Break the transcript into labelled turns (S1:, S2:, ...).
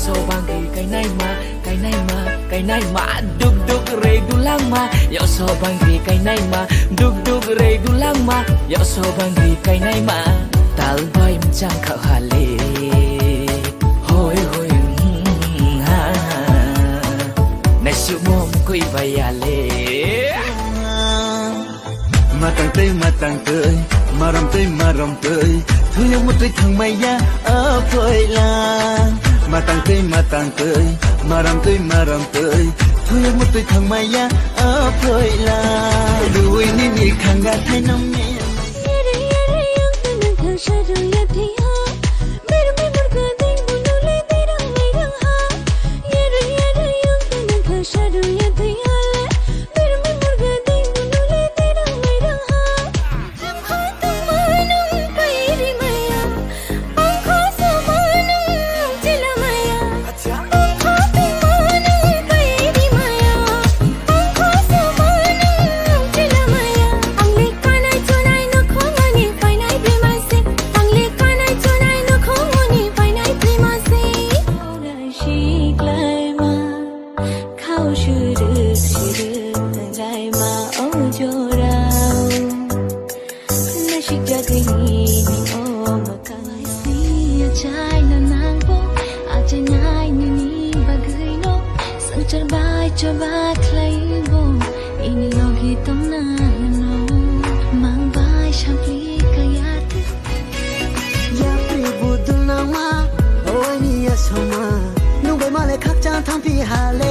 S1: so bangi kai nai ma duk duk re dulang ma yo so bangi kai nai ma duk duk re dulang ma yo so bangi kai nai ma tal bai mchang khao hale hoi hoi ha na su mom koi bayale
S2: matang tơi maram tơi thôi yang một tơi thằng mày ya ở phơi la matang tơi maram tơi thôi yang một tơi thằng mày ya ở phơi la đuôi ni khang ga thay nông nhẹ
S3: Coba klaim ini logi tomnano mang bai shampli kayat
S4: ya pribudul nama oh ni asoma nu bai male khak cha tham pi hale